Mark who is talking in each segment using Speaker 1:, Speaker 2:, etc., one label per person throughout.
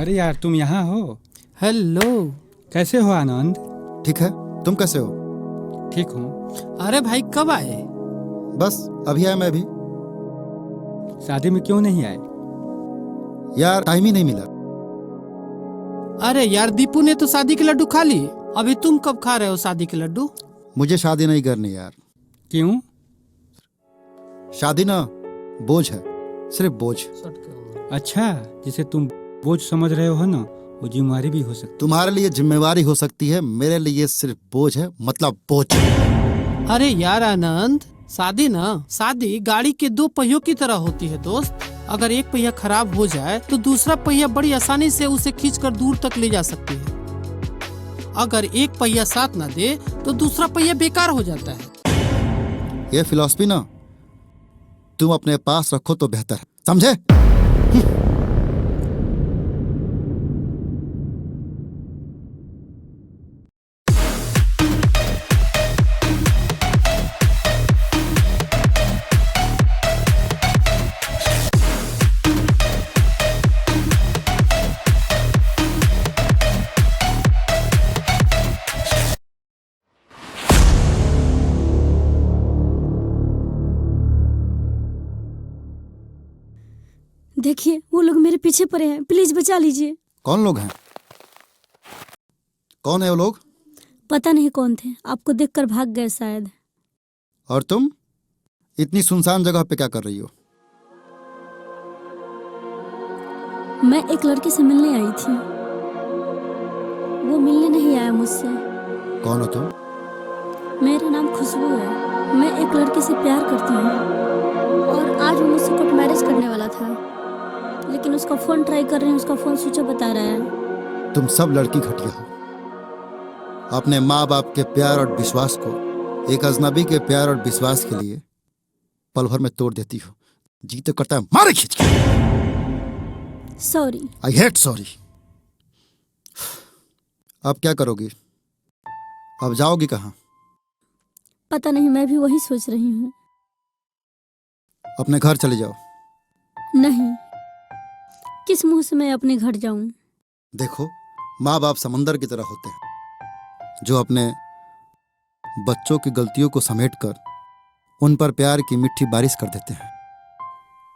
Speaker 1: अरे यार तुम यहाँ हो?
Speaker 2: हेलो।
Speaker 1: कैसे हो आनंद?
Speaker 3: ठीक है, तुम कैसे हो?
Speaker 1: ठीक हूँ।
Speaker 2: अरे भाई कब आए?
Speaker 3: बस अभी आया मैं भी।
Speaker 1: शादी में क्यों नहीं आए?
Speaker 3: यार टाइम ही नहीं मिला।
Speaker 2: अरे यार दीपू ने तो शादी के लड्डू खा लिए, अभी तुम कब खा रहे हो शादी के लड्डू?
Speaker 3: मुझे शादी नहीं करनी यार।
Speaker 1: क्यों?
Speaker 3: शादी ना बोझ है, सिर्फ बोझ।
Speaker 1: अच्छा, जिसे तुम बोझ समझ रहे हो ना, वो जिम्मेवारी भी हो सकती।
Speaker 3: तुम्हारे लिए जिम्मेवारी हो सकती है, मेरे लिए सिर्फ बोझ है, मतलब बोझ।
Speaker 2: अरे यार आनंद, शादी गाड़ी के दो पहियों की तरह होती है दोस्त। अगर एक पहिया खराब हो जाए तो दूसरा पहिया बड़ी आसानी से उसे खींचकर दूर तक ले जा सकती है। अगर एक पहिया साथ ना दे तो दूसरा पहिया बेकार हो जाता है।
Speaker 3: ये फिलॉसफी ना तुम अपने पास रखो तो बेहतर है, समझे?
Speaker 4: देखिए वो लोग मेरे पीछे पड़े हैं, प्लीज बचा लीजिए।
Speaker 3: कौन लोग हैं? कौन है वो लोग?
Speaker 4: पता नहीं कौन थे, आपको देखकर भाग गए शायद।
Speaker 3: और तुम इतनी सुनसान जगह पे क्या कर रही हो?
Speaker 4: मैं एक लड़के से मिलने आई थी, वो मिलने नहीं आया मुझसे।
Speaker 3: कौन हो तुम?
Speaker 4: मेरा नाम खुशबू है, मैं एक लड़के से प्यार करती हूँ और आज वो मुझसे कोर्ट मैरिज करने वाला था, लेकिन उसका फोन ट्राई कर रहे हैं, उसका फोन स्विच ऑफ बता रहा है।
Speaker 3: तुम सब लड़की घटिया हो। अपने माँ बाप के प्यार और विश्वास को एक अजनबी के प्यार और विश्वास के लिए पल भर में तोड़ देती हो। जी तो करता है मारे खींच के।
Speaker 4: सॉरी।
Speaker 3: I hate sorry. अब क्या करोगी? अब जाओगी कहाँ?
Speaker 4: पता नहीं, मैं भी वही सोच रही हूँ।
Speaker 3: अपने घर चले जाओ।
Speaker 4: नहीं, किस मुंह से मैं अपने घर जाऊं?
Speaker 3: देखो, माँ बाप समंदर की तरह होते हैं जो अपने बच्चों की गलतियों को समेटकर उन पर प्यार की मिठी बारिश कर देते हैं।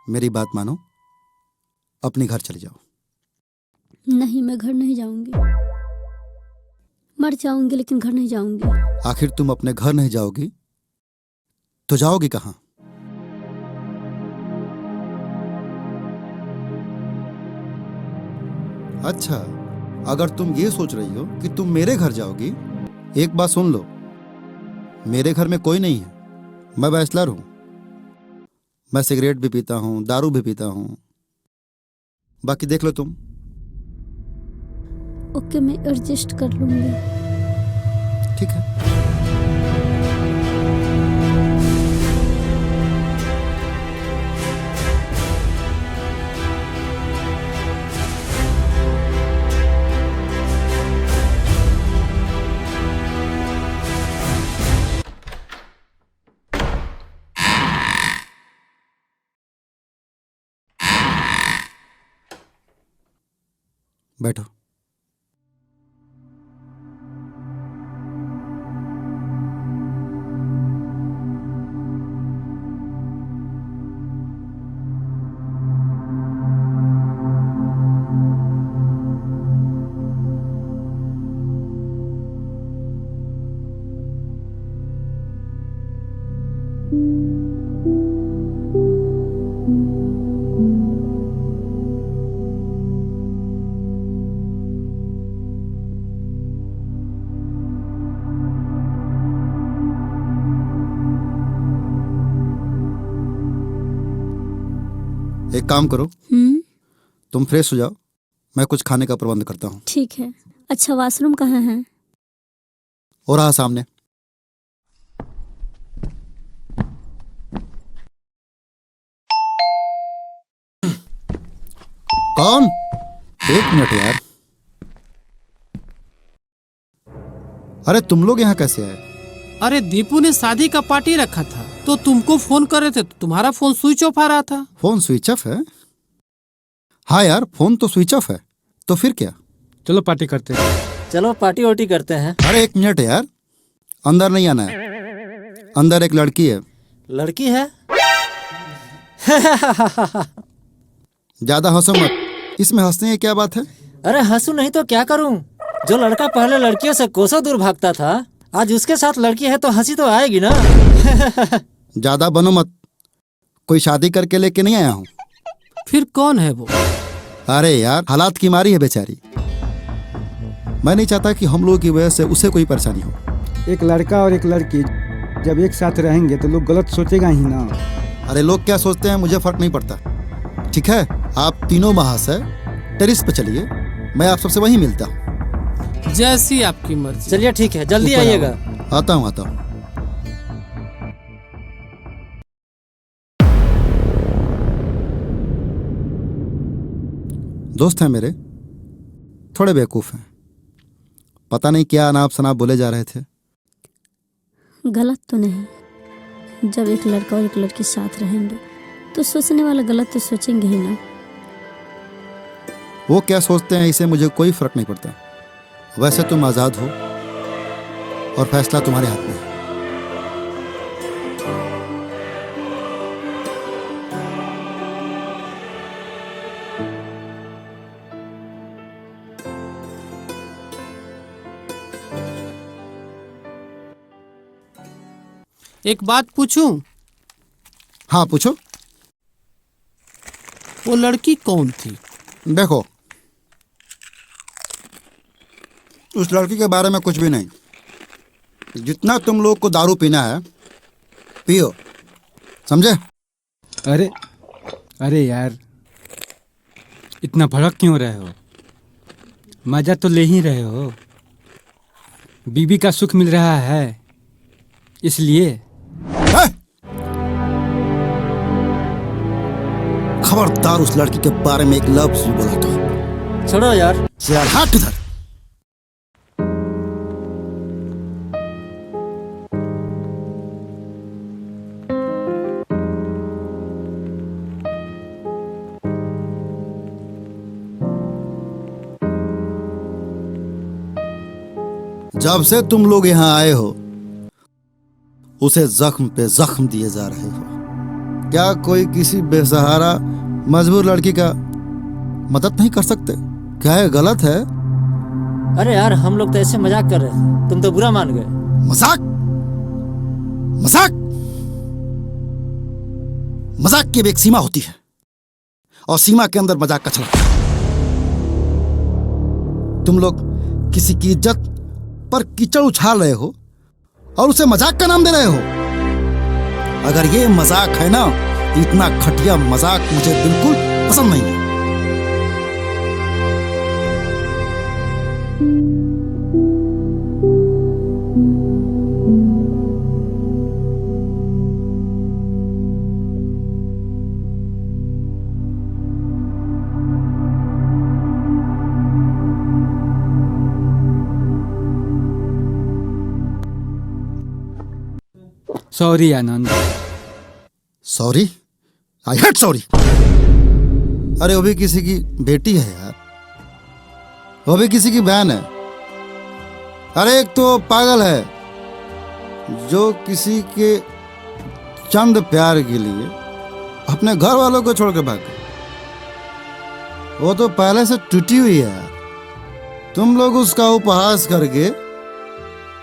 Speaker 3: मेरी बात मानो, अपने घर चले जाओ।
Speaker 4: नहीं, मैं घर नहीं जाऊंगी। मर जाऊंगी लेकिन घर नहीं जाऊंगी।
Speaker 3: आखिर तुम अपने घर नहीं जाओगी तो जाओगी कहाँ? अच्छा, अगर तुम ये सोच रही हो कि तुम मेरे घर जाओगी, एक बात सुन लो, मेरे घर में कोई नहीं है। मैं बैचलर हूं। मैं सिगरेट भी पीता हूं, दारू भी पीता हूं। बाकी देख लो तुम।
Speaker 4: ओके, मैं एडजस्ट कर लूंगी।
Speaker 3: ठीक है। बैठो। एक काम करो, तुम फ्रेश हो जाओ, मैं कुछ खाने का प्रबंध करता हूँ।
Speaker 4: ठीक है। अच्छा, वॉशरूम कहाँ है?
Speaker 3: और रहा सामने। कौन? एक मिनट यार। अरे तुम लोग यहाँ कैसे आए?
Speaker 2: अरे दीपू ने शादी का पार्टी रखा था तो तुमको फोन कर रहे थे तो तुम्हारा फोन स्विच ऑफ आ रहा था।
Speaker 3: फोन स्विच ऑफ है? हाँ यार, फोन तो स्विच ऑफ है। तो फिर क्या?
Speaker 1: चलो पार्टी करते हैं।
Speaker 5: चलो पार्टी वार्टी करते हैं।
Speaker 3: अरे एक मिनट यार, अंदर नहीं आना है। अंदर एक लड़की है।
Speaker 5: लड़की है?
Speaker 3: ज्यादा हंसो मत, इसमें हंसने की क्या बात है?
Speaker 5: अरे हंसू नहीं तो क्या करूं? जो लड़का पहले लड़कियों से कोसों दूर भागता था, आज उसके साथ लड़की है तो हंसी तो आएगी ना।
Speaker 3: ज्यादा बनो मत, कोई शादी करके लेके नहीं आया हूँ।
Speaker 2: फिर कौन है वो?
Speaker 3: अरे यार, हालात की मारी है बेचारी। मैं नहीं चाहता कि हम लोगों की वजह से उसे कोई परेशानी हो।
Speaker 1: एक लड़का और एक लड़की जब एक साथ रहेंगे तो लोग गलत सोचेगा ही ना।
Speaker 3: अरे लोग क्या सोचते हैं मुझे फर्क नहीं पड़ता। ठीक है, आप तीनों महाशय टेरिस पे चलिए, मैं आप सबसे वहीं मिलता हूँ।
Speaker 2: जैसी आपकी मर्जी।
Speaker 5: चलिए ठीक है, जल्दी
Speaker 1: ऊपर आओ।
Speaker 5: आइएगा।
Speaker 3: आता हूँ आता हूँ। दोस्त हैं मेरे, थोड़े बेवकूफ़ हैं। पता नहीं क्या अनाप शनाप बोले जा रहे थे।
Speaker 4: गलत तो नहीं, जब एक लड़का और एक लड़की साथ रहेंगे तो सोचने वाला गलत तो सोचेंगे ही ना।
Speaker 3: वो क्या सोचते हैं इससे मुझे कोई फर्क नहीं पड़ता। वैसे तुम आज़ाद हो और फैसला तुम्हारे हाथ में है।
Speaker 2: एक बात पूछूं?
Speaker 3: हाँ पूछो।
Speaker 2: वो लड़की कौन थी?
Speaker 3: देखो, उस लड़की के बारे में कुछ भी नहीं। जितना तुम लोग को दारू पीना है पियो, समझे?
Speaker 1: अरे अरे यार, इतना भड़क क्यों रहे हो? मजा तो ले ही रहे हो। बीबी का सुख मिल रहा है इसलिए।
Speaker 3: है? खबरदार उस लड़की के बारे में एक लफ्ज भी बोला तो।
Speaker 5: छोड़ो यार।
Speaker 3: यार हट इधर। जब से तुम लोग यहाँ आए हो उसे जख्म पे जख्म दिए जा रहे हो। क्या कोई किसी बेसहारा मजबूर लड़की का मदद नहीं कर सकते? क्या ये गलत है?
Speaker 5: अरे यार, हम लोग तो ऐसे मजाक कर रहे थे, तुम तो बुरा मान गए।
Speaker 3: मजाक? मजाक? मजाक की भी एक सीमा होती है और सीमा के अंदर मजाक का चलता है। तुम लोग किसी की इज्जत पर कीचड़ उछाल रहे हो और उसे मजाक का नाम दे रहे हो। अगर ये मजाक है ना, तो इतना घटिया मजाक मुझे बिल्कुल पसंद नहीं है।
Speaker 1: Sorry Anand.
Speaker 3: Sorry? I hate sorry. अरे वो भी किसी की बेटी है यार, वो भी किसी की बहन है। अरे एक तो पागल है जो किसी के चंद प्यार के लिए अपने घर वालों को छोड़ के भाग गई। वो तो पहले से टूटी हुई है यार। तुम लोग उसका उपहास करके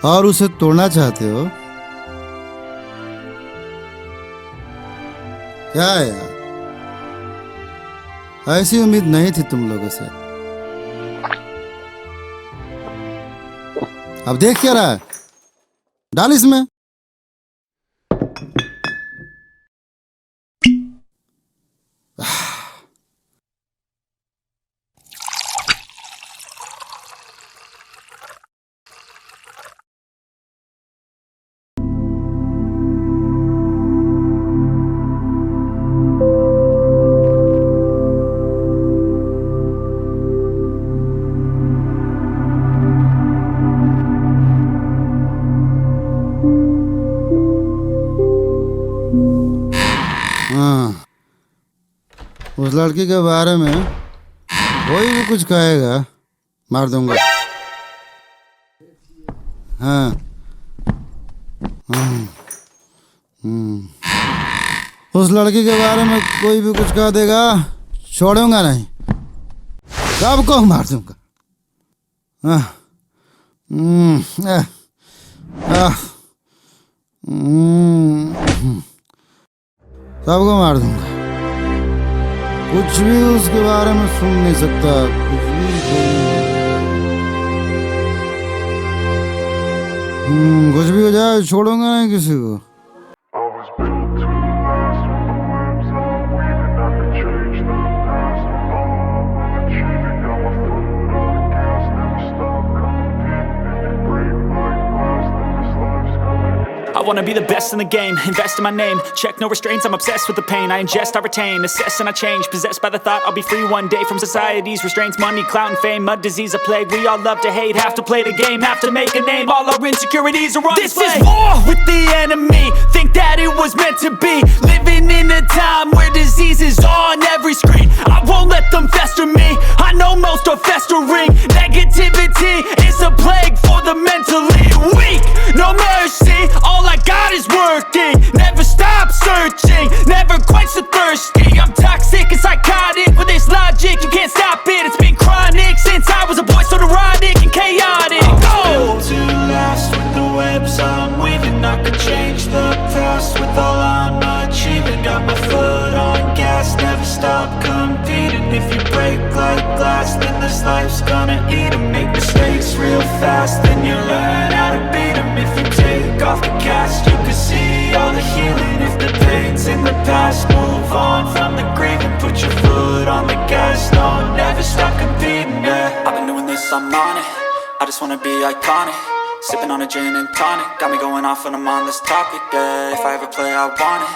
Speaker 3: और उसे तोड़ना चाहते हो। क्या है यार, ऐसी उम्मीद नहीं थी तुम लोगों से। अब देख क्या रहा है, डाल इसमें। हाँ, उस लड़की के बारे में कोई भी कुछ कहेगा मार दूंगा। हाँ। उस लड़की के बारे में कोई भी कुछ कह देगा छोड़ूंगा नहीं, सबको मार दूंगा। हाँ। सबको मार दूंगा, कुछ भी उसके बारे में सुन नहीं सकता, कुछ भी कुछ भी हो जाए छोड़ूंगा नहीं किसी को।
Speaker 6: I wanna be the best in the game, invest in my name, check no restraints, I'm obsessed with the pain, I ingest, I retain, assess and I change, possessed by the thought I'll be free one day from society's restraints, money, clout and fame, a disease, a plague, we all love to hate, have to play the game, have to make a name, all our insecurities are on display. This is war with the enemy, think that it was meant to be, living in a time where disease is on every screen, I won't let them fester me, I know most are festering, negativity is a plague for the mentally weak, no mercy, all I got is working, never stop searching, never quench the thirsty, I'm toxic and psychotic, with this logic, you can't stop it, it's been chronic, since I was a boy, so neurotic and chaotic,
Speaker 7: built to last with the webs I'm weaving, I could change the past with all I'm achieving, got my foot on gas, never stop competing, if you break like glass, then this life's gonna eat 'em, make mistakes real fast, then you learn how to beat 'em, if you take off the cast, you can see all the healing, if the pain's in the past, move on from the grave and put your foot on the gas, no, never stop competing, yeah.
Speaker 6: I've been doing this, I'm on it, I just wanna be iconic, sipping on a gin and tonic, got me going off when I'm on this topic, yeah. If I ever play, I want it,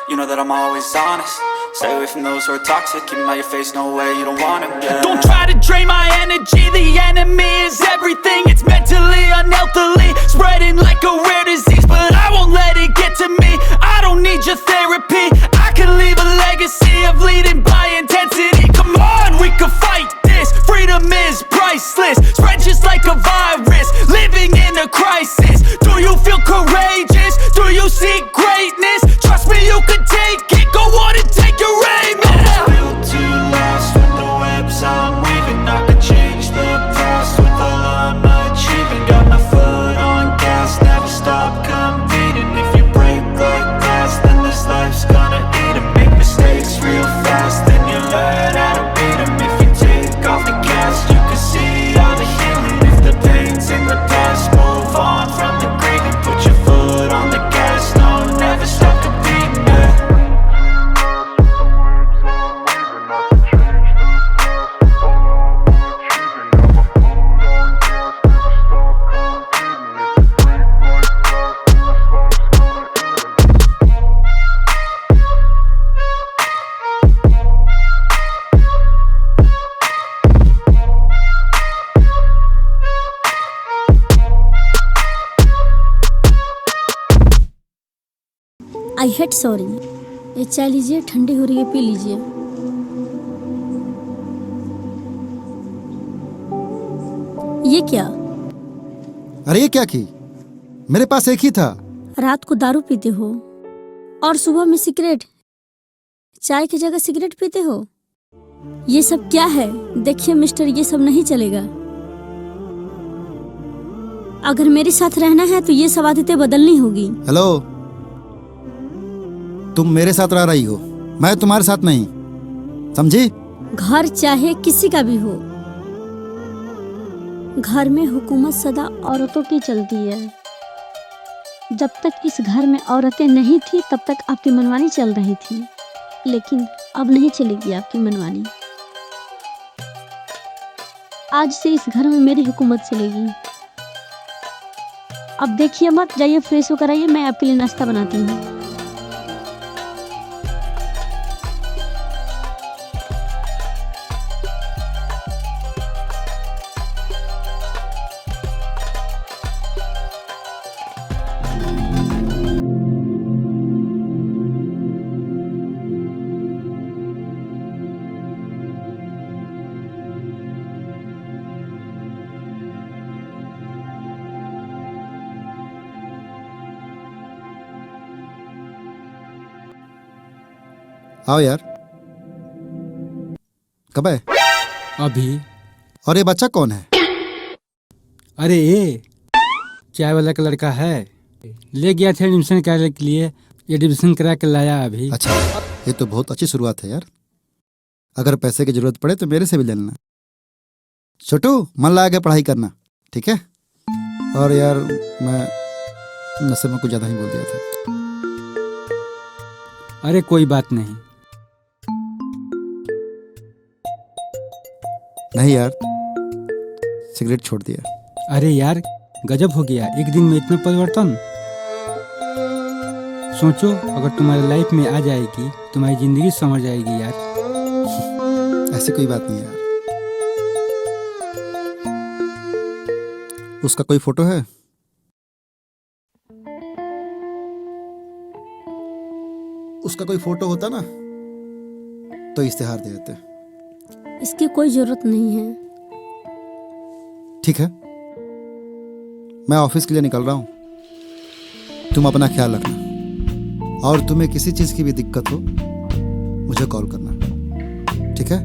Speaker 6: you know that I'm always honest, stay away from those who are toxic, keep 'em out your face, no way, you don't want 'em, yeah.
Speaker 7: Don't try to drain my energy, the enemy is everything, it's mentally, unhealthily, spreading like a rare disease, but I won't let it get to me, I don't need your therapy, I can leave a legacy of leading by intensity, come on, we can fight this, freedom is priceless, spread just like a virus, living in a crisis, do you feel courageous, do you seek greatness, trust me you can take it, go on and take your aim, yeah.
Speaker 6: Built to last with the webs I'm weaving, I could change the past with all I'm achieving, got my foot on gas, never stop competing, if you break like glass, then this life's gonna eat 'em, make mistakes real fast, then you learn how to beat 'em, if you take off the cast, you can see all the healing, if the pain's in the past, move on from the grave and put your foot on the gas, no, never stop competing, yeah.
Speaker 4: I hate sorry. ये चाय लीजिए, ठंडी हो रही है, P लीजिए। ये क्या?
Speaker 3: अरे ये क्या की? मेरे पास एक ही था।
Speaker 4: रात को दारू पीते हो और सुबह में सिगरेट, चाय की जगह सिगरेट पीते हो। ये सब क्या है? देखिए मिस्टर, ये सब नहीं चलेगा। अगर मेरे साथ रहना है तो ये सब आदतें बदलनी होगी।
Speaker 3: हेलो, तुम मेरे साथ रह रही हो, मैं तुम्हारे साथ नहीं, समझी?
Speaker 4: घर चाहे किसी का भी हो, घर में हुकूमत सदा औरतों की चलती है। जब तक इस घर में औरतें नहीं थी तब तक आपकी मनमानी चल रही थी, लेकिन अब नहीं चलेगी आपकी मनमानी। आज से इस घर में मेरी हुकूमत चलेगी। अब देखिए मत, जाइए फ्रेश होकर आइए, मैं आपके लिए नाश्ता बनाती हूँ।
Speaker 3: आओ यार। कब है?
Speaker 1: अभी।
Speaker 3: और ये बच्चा कौन है?
Speaker 1: अरे ये चाय वाला का लड़का है, ले गया था एडमिशन कराने के लिए, एडमिशन करा के लाया अभी।
Speaker 3: अच्छा, ये तो बहुत अच्छी शुरुआत है यार। अगर पैसे की जरूरत पड़े तो मेरे से भी ले लेना। छोटू, मन लगा के पढ़ाई करना, ठीक है? और यार मैं नशे में कुछ ज्यादा ही बोल दिया था।
Speaker 1: अरे कोई बात नहीं।
Speaker 3: नहीं यार, सिगरेट छोड़ दिया।
Speaker 1: अरे यार गजब हो गया, एक दिन में इतना परिवर्तन। सोचो अगर तुम्हारी लाइफ में आ जाएगी, तुम्हारी जिंदगी संवर जाएगी यार।
Speaker 3: ऐसी कोई बात नहीं यार। उसका कोई फोटो है? उसका कोई फोटो होता ना तो इश्तेहार दे देते।
Speaker 4: इसकी कोई जरूरत नहीं है।
Speaker 3: ठीक है, मैं ऑफिस के लिए निकल रहा हूं। तुम अपना ख्याल रखना, और तुम्हें किसी चीज की भी दिक्कत हो मुझे कॉल करना, ठीक है?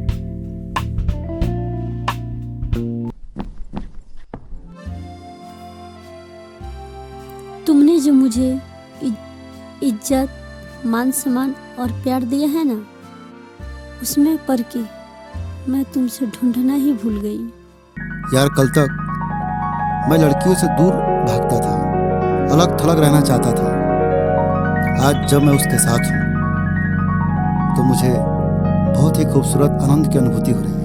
Speaker 4: तुमने जो मुझे इज्जत, मान सम्मान और प्यार दिया है ना, उसमें पढ़ के मैं तुमसे ढूंढना ही भूल गई।
Speaker 3: यार कल तक मैं लड़कियों से दूर भागता था, अलग थलग रहना चाहता था। आज जब मैं उसके साथ हूँ तो मुझे बहुत ही खूबसूरत आनंद की अनुभूति हो रही है।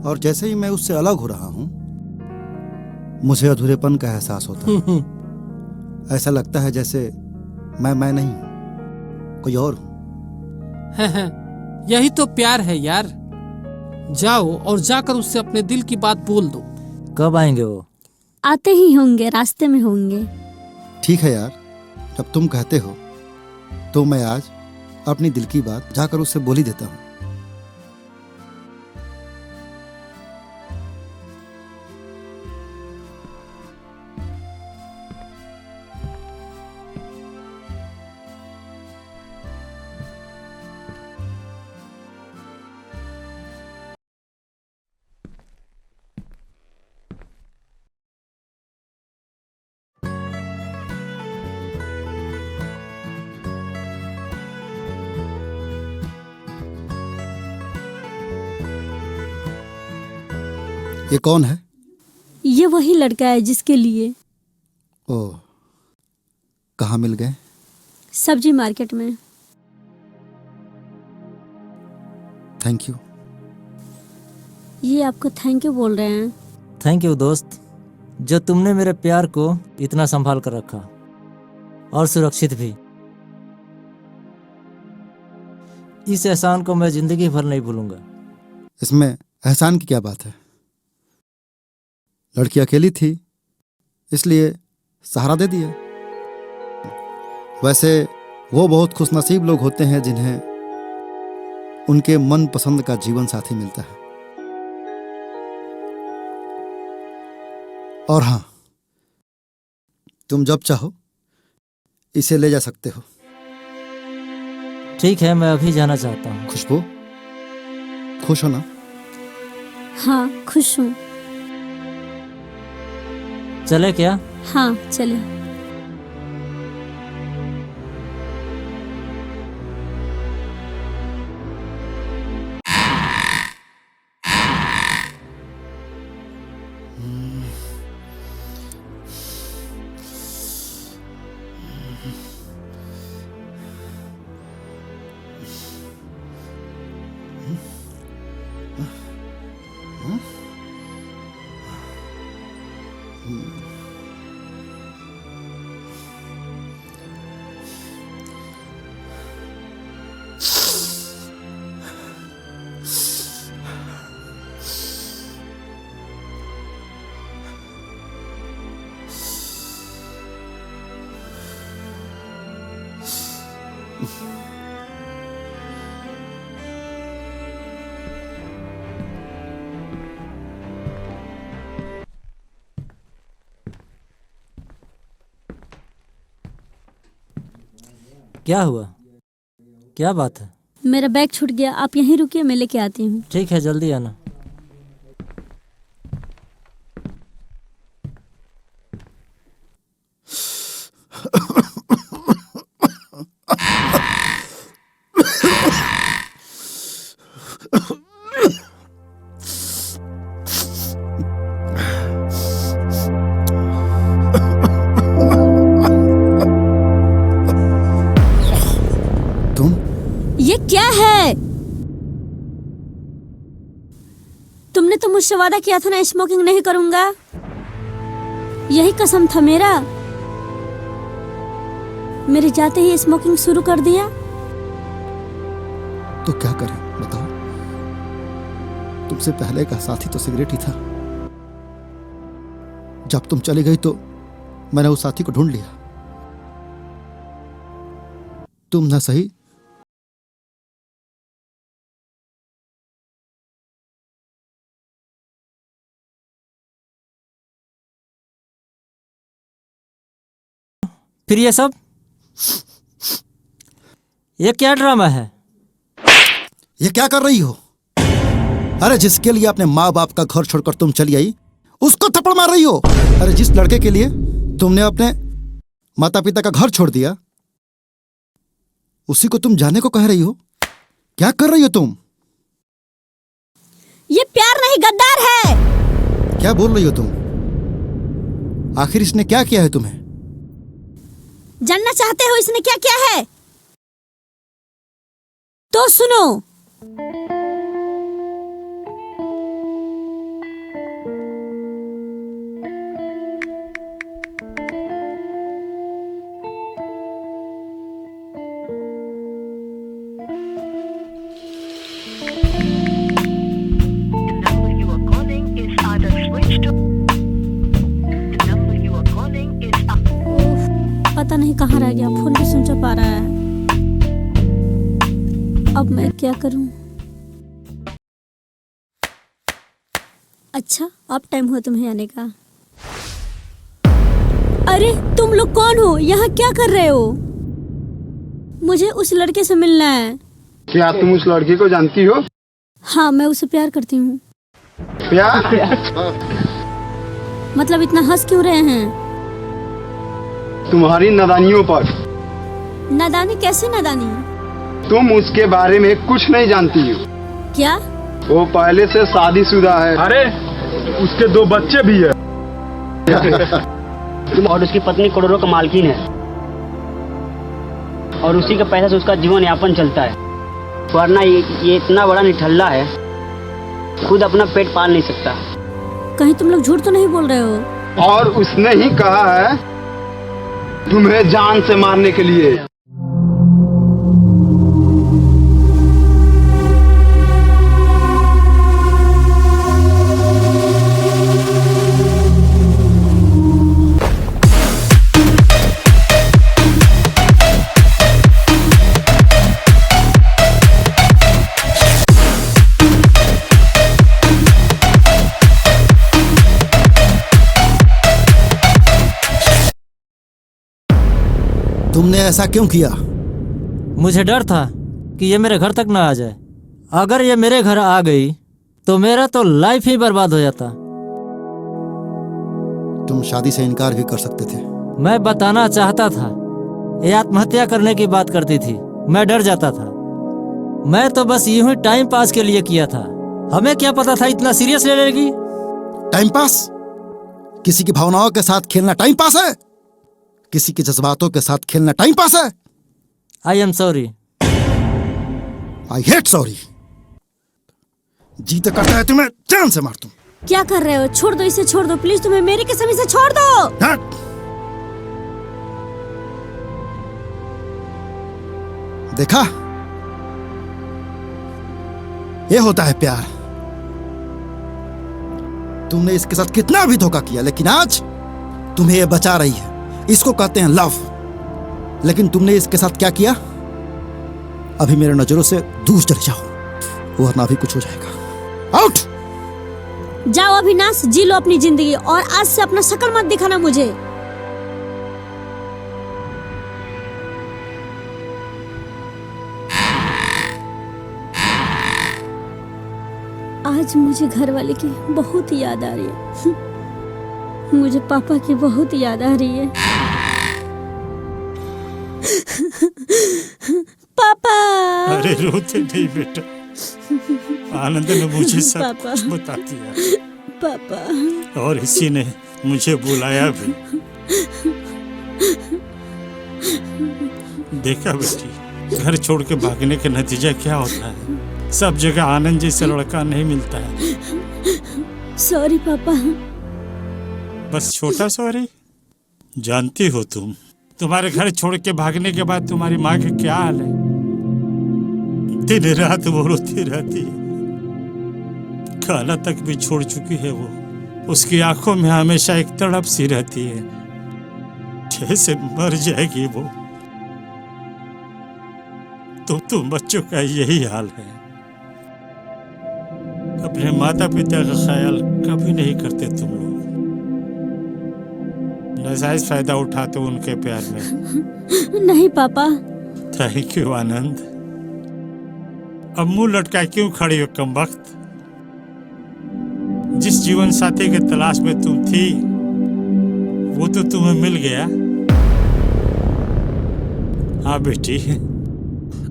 Speaker 3: और जैसे ही मैं उससे अलग हो रहा हूँ मुझे अधूरेपन का एहसास होता है। ऐसा लगता है जैसे मैं नहीं हूँ, कोई और हूँ।
Speaker 2: यही तो प्यार है यार। जाओ और जाकर उससे अपने दिल की बात बोल दो।
Speaker 5: कब आएंगे वो?
Speaker 4: आते ही होंगे, रास्ते में होंगे।
Speaker 3: ठीक है यार, जब तुम कहते हो तो मैं आज अपनी दिल की बात जाकर उससे बोल ही देता हूँ। ये कौन है?
Speaker 4: ये वही लड़का है जिसके लिए।
Speaker 3: ओह, कहाँ मिल गए?
Speaker 4: सब्जी मार्केट में।
Speaker 3: Thank you.
Speaker 4: ये आपको थैंक यू बोल रहे हैं।
Speaker 5: थैंक यू दोस्त, जो तुमने मेरे प्यार को इतना संभाल कर रखा, और सुरक्षित भी। इस एहसान को मैं जिंदगी भर नहीं भूलूंगा।
Speaker 3: इसमें एहसान की क्या बात है? लड़की अकेली थी इसलिए सहारा दे दिया। वैसे वो बहुत खुशनसीब लोग होते हैं जिन्हें उनके मन पसंद का जीवन साथी मिलता है। और हाँ, तुम जब चाहो इसे ले जा सकते हो।
Speaker 5: ठीक है, मैं अभी जाना चाहता हूँ।
Speaker 3: खुशबू, खुश हो ना?
Speaker 4: हाँ खुश हूँ।
Speaker 5: चले क्या?
Speaker 4: हाँ चले।
Speaker 5: क्या हुआ? क्या बात है?
Speaker 4: मेरा बैग छूट गया, आप यहीं रुकिए, मैं लेके आती हूँ।
Speaker 5: ठीक है, जल्दी आना।
Speaker 3: तुम
Speaker 4: ये क्या है? तुमने तो मुझसे वादा किया था ना, स्मोकिंग नहीं करूंगा। यही कसम था मेरा। मेरे जाते ही स्मोकिंग शुरू कर दिया।
Speaker 3: तो क्या करें बताओ? तुमसे पहले का साथी तो सिगरेट ही था। जब तुम चली गई तो मैंने उस साथी को ढूंढ लिया। तुम ना सही
Speaker 5: फिर ये सब? ये क्या ड्रामा है?
Speaker 3: ये क्या कर रही हो? अरे जिसके लिए अपने माँ बाप का घर छोड़कर तुम चली आई, उसको थप्पड़ मार रही हो। अरे जिस लड़के के लिए तुमने अपने माता पिता का घर छोड़ दिया, उसी को तुम जाने को कह रही हो। क्या कर रही हो तुम?
Speaker 4: ये प्यार नहीं, गद्दार है।
Speaker 3: क्या बोल रही हो तुम? आखिर इसने क्या किया है तुम्हें?
Speaker 4: जानना चाहते हो इसने क्या किया है? तो सुनो। पता नहीं कहाँ रह गया, फोन भी सुन पा रहा है। अब मैं क्या करूं? अच्छा, अब टाइम हुआ तुम्हें आने का। अरे तुम लोग कौन हो? यहाँ क्या कर रहे हो? मुझे उस लड़के से मिलना है।
Speaker 8: क्या तुम उस लड़की को जानती हो?
Speaker 4: हाँ, मैं उससे प्यार करती हूँ।
Speaker 8: प्यार?
Speaker 4: मतलब इतना हंस क्यों रहे हैं?
Speaker 8: तुम्हारी नादानियों पर।
Speaker 4: नादानी? कैसे नादानी?
Speaker 8: तुम उसके बारे में कुछ नहीं जानती हो।
Speaker 4: क्या?
Speaker 8: वो पहले से शादीशुदा है।
Speaker 9: अरे उसके 2 बच्चे भी है।
Speaker 10: और उसकी पत्नी करोड़ों का मालकिन है और उसी के पैसे से उसका जीवन यापन चलता है। वरना ये इतना बड़ा निठल्ला है, खुद अपना पेट पाल नहीं सकता।
Speaker 4: कहीं तुम लोग झूठ तो नहीं बोल रहे हो?
Speaker 8: और उसने ही कहा है तुम्हें जान से मारने के लिए।
Speaker 3: तुमने ऐसा क्यों किया?
Speaker 5: मुझे डर था कि ये मेरे घर तक ना आ जाए। अगर ये मेरे घर आ गई तो मेरा तो लाइफ ही बर्बाद हो जाता।
Speaker 3: तुम शादी से इनकार भी कर सकते थे।
Speaker 5: मैं बताना चाहता था, ये आत्महत्या करने की बात करती थी। मैं डर जाता था। मैं तो बस यूं ही टाइम पास के लिए किया था। हमें क्या पता था इतना सीरियस ले लेगी।
Speaker 3: Time pass? किसी की भावनाओं के साथ खेलना टाइम पास है? किसी के जज्बातों के साथ खेलना टाइम पास है?
Speaker 5: I am sorry.
Speaker 3: I hate sorry. जी तो करता है तुम्हें जान से मार दूं।
Speaker 4: क्या कर रहे हो? छोड़ दो इसे, छोड़ दो प्लीज। तुम्हें मेरी कसम, इसे छोड़ दो।
Speaker 3: हट! देखा, ये होता है प्यार। तुमने इसके साथ कितना भी धोखा किया, लेकिन आज तुम्हें ये बचा रही है। इसको कहते हैं लव। लेकिन तुमने इसके साथ क्या किया? अभी मेरे नजरों से दूर चले जाओ, वरना भी कुछ हो जाएगा। आउट!
Speaker 4: जाओ अविनाश, जी लो अपनी जिंदगी और आज से अपना शक्ल मत दिखाना मुझे। आज मुझे घर वाले की बहुत याद आ रही है। मुझे पापा की बहुत याद आ रही है। पापा।
Speaker 11: अरे रोते नहीं बेटा, आनंद ने मुझे सब
Speaker 4: पापा।
Speaker 11: कुछ बता दिया
Speaker 4: पापा।
Speaker 11: और इसी ने मुझे बुलाया भी। देखा बेटी, घर छोड़ के भागने का नतीजा क्या होता है। सब जगह आनंद जैसा लड़का नहीं मिलता है।
Speaker 4: सॉरी पापा।
Speaker 11: बस छोटा सॉरी। जानती हो तुम्हारे घर छोड़ के भागने के बाद तुम्हारी माँ का क्या हाल है। दिन रात वो रोती रहती है, खाना तक भी छोड़ चुकी है वो। उसकी आंखों में हमेशा एक तड़प सी रहती है, जैसे मर जाएगी वो। तुम बच्चों का यही हाल है, अपने माता पिता का ख्याल कभी नहीं करते तुम लोग। नाजायज फायदा उठाते हो उनके प्यार में।
Speaker 4: नहीं पापा।
Speaker 11: थैंक यू आनंद। अब मुंह लटका क्यों खड़ी हो कमबख्त। जिस जीवन साथी के तलाश में तुम थी वो तो तुम्हें मिल गया। हाँ बेटी,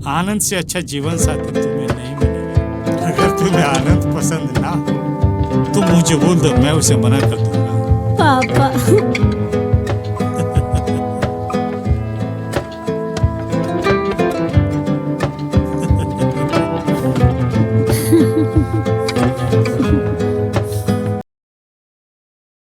Speaker 11: आनंद से अच्छा जीवन साथी तुम्हें नहीं मिलेगा। अगर तुम्हें आनंद पसंद ना हो तुम मुझे बोल दो, मैं उसे मना कर दूंगा।
Speaker 4: पापा।